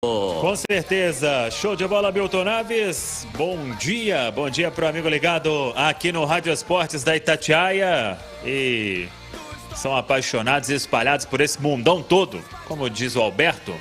Com certeza, show de bola, Milton Naves. Bom dia para o amigo ligado aqui no Rádio Esportes da Itatiaia. E são apaixonados e espalhados por esse mundão todo, como diz o Alberto,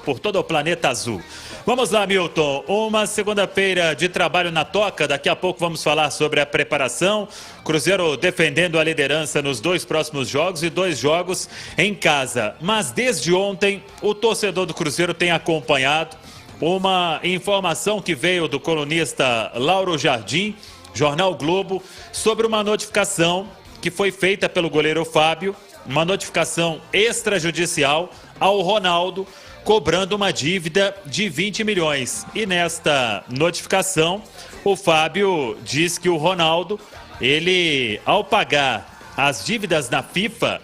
por todo o planeta azul. Vamos lá, Milton, uma segunda-feira de trabalho na toca, daqui a pouco vamos falar sobre a preparação, Cruzeiro defendendo a liderança nos 2 próximos jogos e 2 jogos em casa. Mas desde ontem, o torcedor do Cruzeiro tem acompanhado uma informação que veio do colunista Lauro Jardim, Jornal Globo, sobre uma notificação que foi feita pelo goleiro Fábio, uma notificação extrajudicial ao Ronaldo, cobrando uma dívida de 20 milhões. E nesta notificação, o Fábio diz que o Ronaldo, ele, ao pagar as dívidas na FIFA,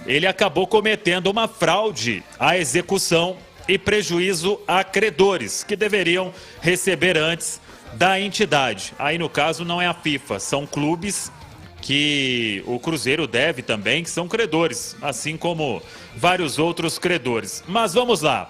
ele acabou cometendo uma fraude à execução e prejuízo a credores, que deveriam receber antes da entidade. Aí, no caso, não é a FIFA, são clubes que o Cruzeiro deve também, que são credores, assim como vários outros credores. Mas vamos lá.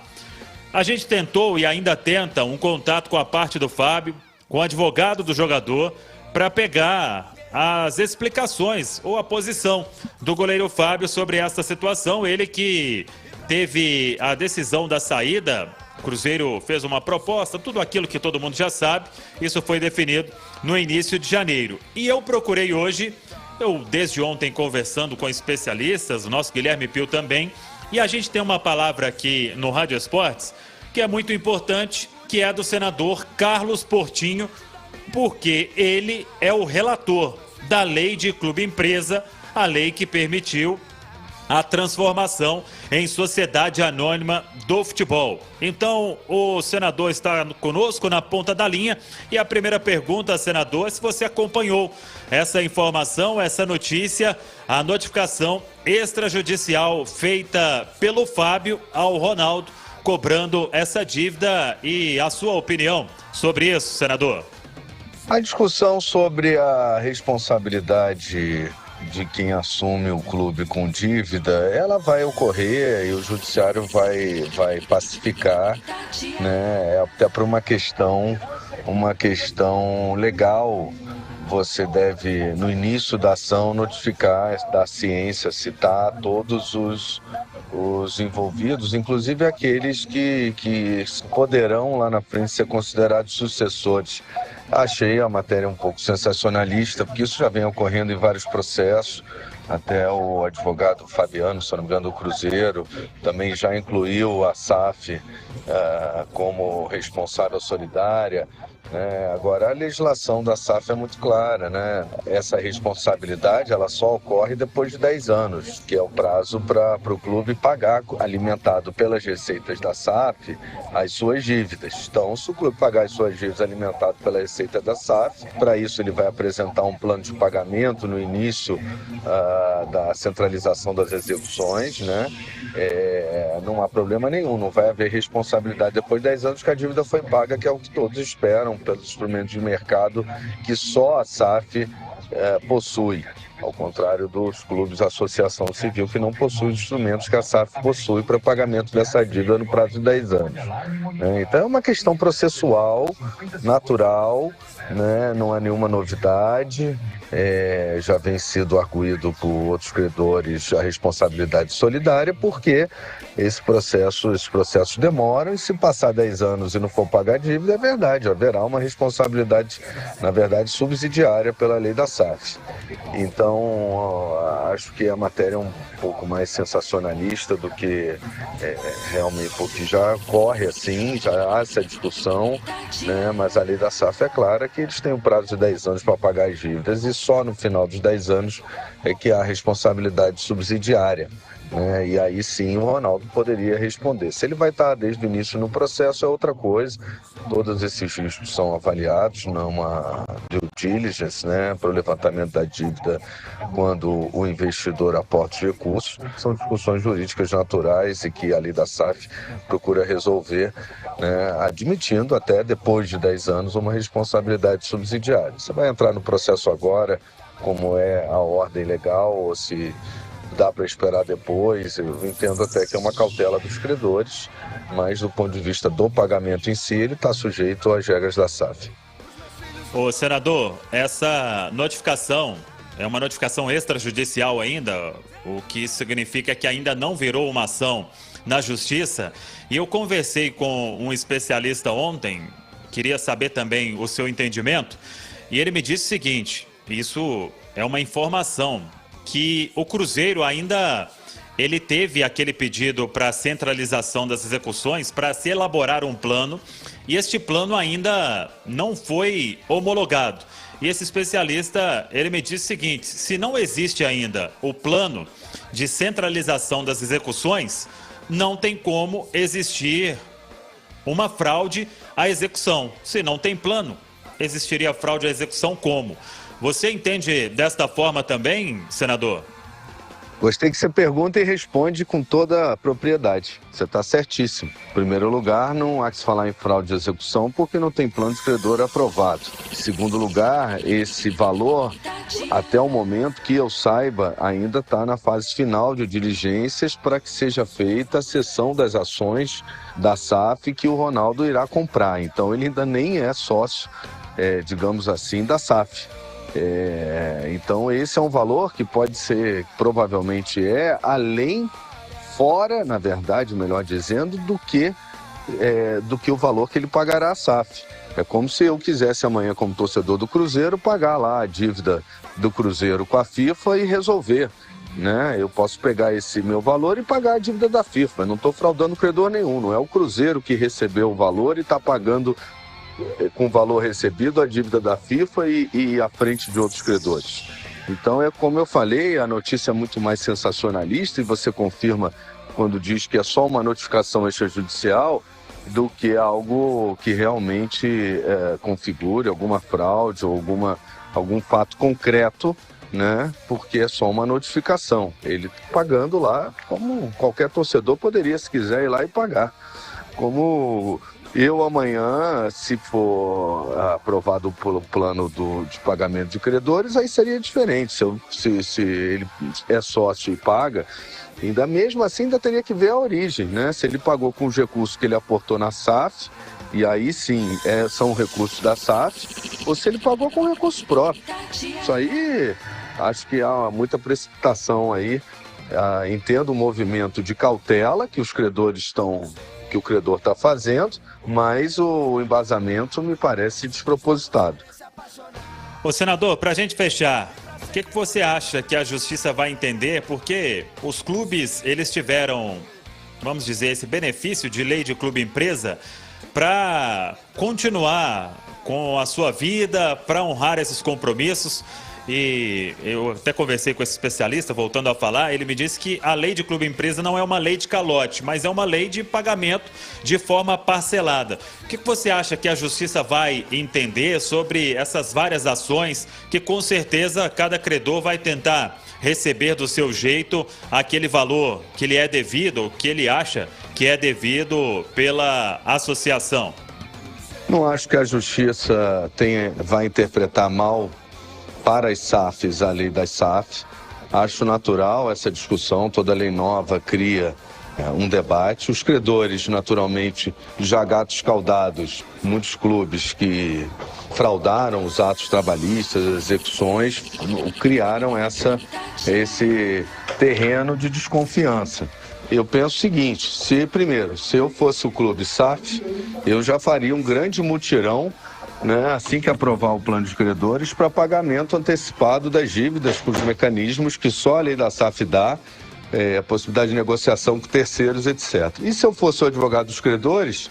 A gente tentou e ainda tenta um contato com a parte do Fábio, com o advogado do jogador, para pegar as explicações ou a posição do goleiro Fábio sobre essa situação. Ele que teve a decisão da saída, o Cruzeiro fez uma proposta, tudo aquilo que todo mundo já sabe, isso foi definido no início de janeiro. E eu procurei hoje, desde ontem conversando com especialistas, o nosso Guilherme Pio também, e a gente tem uma palavra aqui no Rádio Esportes que é muito importante, que é a do senador Carlos Portinho, porque ele é o relator da lei de clube-empresa, a lei que permitiu a transformação em sociedade anônima do futebol. Então, o senador está conosco na ponta da linha e a primeira pergunta, senador, é se você acompanhou essa informação, essa notícia, a notificação extrajudicial feita pelo Fábio ao Ronaldo, cobrando essa dívida, e a sua opinião sobre isso, senador? A discussão sobre a responsabilidade de quem assume o clube com dívida, ela vai ocorrer e o judiciário vai pacificar, né? Até por uma questão legal. Você deve, no início da ação, notificar da ciência, citar todos os envolvidos, inclusive aqueles que poderão lá na frente ser considerados sucessores. Achei a matéria um pouco sensacionalista, porque isso já vem ocorrendo em vários processos. Até o advogado Fabiano, se não me engano, do Cruzeiro, também já incluiu a SAF como responsável solidária. Agora, a legislação da SAF é muito clara, né? Essa responsabilidade ela só ocorre depois de 10 anos, que é o prazo para o clube pagar, alimentado pelas receitas da SAF, as suas dívidas. Então, se o clube pagar as suas dívidas alimentado pela receita da SAF, para isso ele vai apresentar um plano de pagamento no início da centralização das execuções, né? Não há problema nenhum, não vai haver responsabilidade depois de 10 anos que a dívida foi paga, que é o que todos esperam pelos instrumentos de mercado que só a SAF possui, ao contrário dos clubes da associação civil que não possuem os instrumentos que a SAF possui para pagamento dessa dívida no prazo de 10 anos. Então é uma questão processual, natural, né? Não há nenhuma novidade. Já vem sido arguído por outros credores a responsabilidade solidária, porque esses processos demoram, e se passar 10 anos e não for pagar a dívida, é verdade, haverá uma responsabilidade, na verdade, subsidiária pela lei da SAF. Então, acho que a matéria é um pouco mais sensacionalista do que realmente, porque já corre assim, já há essa discussão, né? Mas a lei da SAF é clara que eles têm um prazo de 10 anos para pagar as dívidas, e só no final dos 10 anos é que há responsabilidade subsidiária. E aí sim o Ronaldo poderia responder. Se ele vai estar desde o início no processo é outra coisa. Todos esses riscos são avaliados numa due diligence, para o levantamento da dívida quando o investidor aporta os recursos. São discussões jurídicas naturais e que a lei da SAF procura resolver, admitindo até depois de 10 anos uma responsabilidade subsidiária. Você vai entrar no processo agora, como é a ordem legal, ou se dá para esperar depois. Eu entendo até que é uma cautela dos credores, mas do ponto de vista do pagamento em si, ele está sujeito às regras da SAF. Ô, senador, essa notificação é uma notificação extrajudicial ainda, o que significa que ainda não virou uma ação na Justiça. E eu conversei com um especialista ontem, queria saber também o seu entendimento, e ele me disse o seguinte, isso é uma informação, que o Cruzeiro ainda ele teve aquele pedido para centralização das execuções, para se elaborar um plano, e este plano ainda não foi homologado. E esse especialista, ele me disse o seguinte, se não existe ainda o plano de centralização das execuções, não tem como existir uma fraude à execução. Se não tem plano, existiria fraude à execução como? Você entende desta forma também, senador? Gostei que você pergunta e responde com toda a propriedade. Você está certíssimo. Em primeiro lugar, não há que se falar em fraude de execução porque não tem plano de credor aprovado. Em segundo lugar, esse valor, até o momento que eu saiba, ainda está na fase final de diligências para que seja feita a cessão das ações da SAF que o Ronaldo irá comprar. Então, ele ainda nem é sócio, digamos assim, da SAF. Então esse é um valor que pode ser, provavelmente além, fora, na verdade, melhor dizendo, do que o valor que ele pagará à SAF. É como se eu quisesse amanhã, como torcedor do Cruzeiro, pagar lá a dívida do Cruzeiro com a FIFA e resolver, né? Eu posso pegar esse meu valor e pagar a dívida da FIFA. Eu não estou fraudando credor nenhum, não é o Cruzeiro que recebeu o valor e está pagando com o valor recebido a dívida da FIFA e à frente de outros credores. Então, como eu falei, a notícia é muito mais sensacionalista e você confirma quando diz que é só uma notificação extrajudicial do que algo que realmente configure alguma fraude ou algum fato concreto, né? Porque é só uma notificação. Ele pagando lá, como qualquer torcedor poderia, se quiser, ir lá e pagar. Como eu amanhã, se for aprovado o plano de pagamento de credores, aí seria diferente. Se ele é sócio e paga, ainda mesmo assim ainda teria que ver a origem, né? Se ele pagou com os recursos que ele aportou na SAF, e aí sim são recursos da SAF, ou se ele pagou com recursos próprios. Isso aí, acho que há muita precipitação aí. Entendo o movimento de cautela que o credor está fazendo, mas o embasamento me parece despropositado. Ô senador, para a gente fechar, o que você acha que a Justiça vai entender? Porque os clubes, eles tiveram, vamos dizer, esse benefício de lei de clube-empresa para continuar com a sua vida, para honrar esses compromissos. E eu até conversei com esse especialista, voltando a falar, ele me disse que a lei de clube-empresa não é uma lei de calote, mas é uma lei de pagamento de forma parcelada. O que você acha que a Justiça vai entender sobre essas várias ações que com certeza cada credor vai tentar receber do seu jeito aquele valor que lhe é devido, ou que ele acha que é devido pela associação? Não acho que a Justiça vai interpretar mal para as SAFs, a lei das SAFs. Acho natural essa discussão, toda lei nova cria um debate. Os credores, naturalmente, já gatos escaldados, muitos clubes que fraudaram os atos trabalhistas, as execuções, criaram esse terreno de desconfiança. Eu penso o seguinte, se eu fosse o clube SAF, eu já faria um grande mutirão, né, assim que aprovar o plano de credores, para pagamento antecipado das dívidas com os mecanismos que só a lei da SAF dá, a possibilidade de negociação com terceiros, etc. E se eu fosse o advogado dos credores,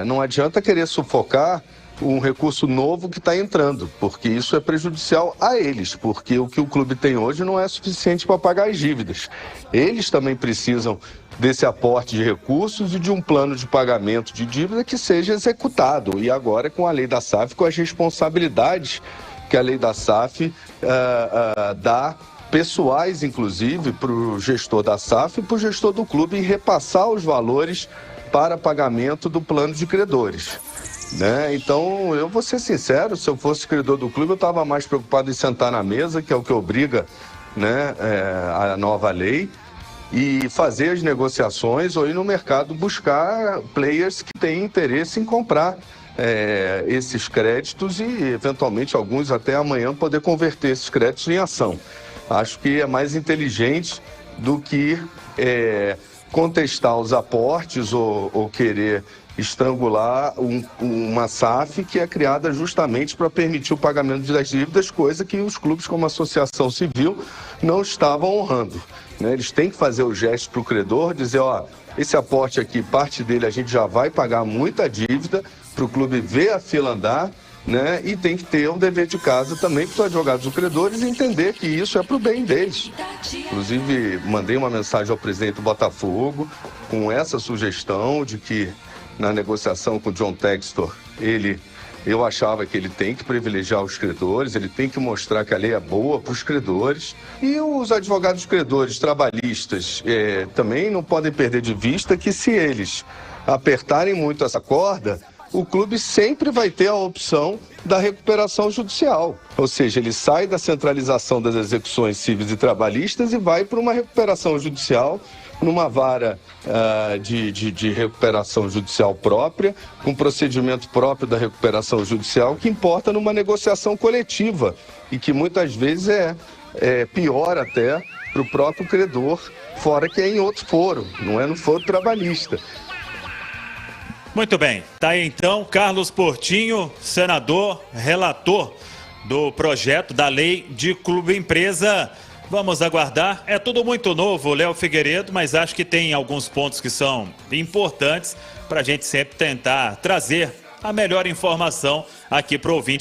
não adianta querer sufocar um recurso novo que está entrando, porque isso é prejudicial a eles, porque o que o clube tem hoje não é suficiente para pagar as dívidas. Eles também precisam desse aporte de recursos e de um plano de pagamento de dívida que seja executado. E agora, com a lei da SAF, com as responsabilidades que a lei da SAF dá, pessoais, inclusive, para o gestor da SAF e para o gestor do clube, em repassar os valores para pagamento do plano de credores. Né? Então, eu vou ser sincero, se eu fosse credor do clube, eu estava mais preocupado em sentar na mesa, que é o que obriga né, a nova lei e fazer as negociações ou ir no mercado buscar players que têm interesse em comprar esses créditos e, eventualmente, alguns até amanhã poder converter esses créditos em ação. Acho que é mais inteligente do que contestar os aportes ou querer estrangular uma SAF que é criada justamente para permitir o pagamento das dívidas, coisa que os clubes como a Associação Civil não estavam honrando, né? Eles têm que fazer o gesto para o credor, dizer, ó, esse aporte aqui, parte dele a gente já vai pagar muita dívida, para o clube ver a fila andar, né? E tem que ter um dever de casa também para os advogados dos credores entender que isso é para o bem deles. Inclusive, mandei uma mensagem ao presidente do Botafogo com essa sugestão de que na negociação com o John Textor, eu achava que ele tem que privilegiar os credores, ele tem que mostrar que a lei é boa para os credores. E os advogados credores trabalhistas também não podem perder de vista que se eles apertarem muito essa corda, o clube sempre vai ter a opção da recuperação judicial. Ou seja, ele sai da centralização das execuções cíveis e trabalhistas e vai para uma recuperação judicial numa vara de recuperação judicial própria, com procedimento próprio da recuperação judicial, que importa numa negociação coletiva e que muitas vezes é pior até para o próprio credor, fora que é em outro foro, não é no foro trabalhista. Muito bem, tá aí então Carlos Portinho, senador, relator do projeto da lei de clube empresa. Vamos aguardar, é tudo muito novo, Léo Figueiredo, mas acho que tem alguns pontos que são importantes para a gente sempre tentar trazer a melhor informação aqui para o ouvinte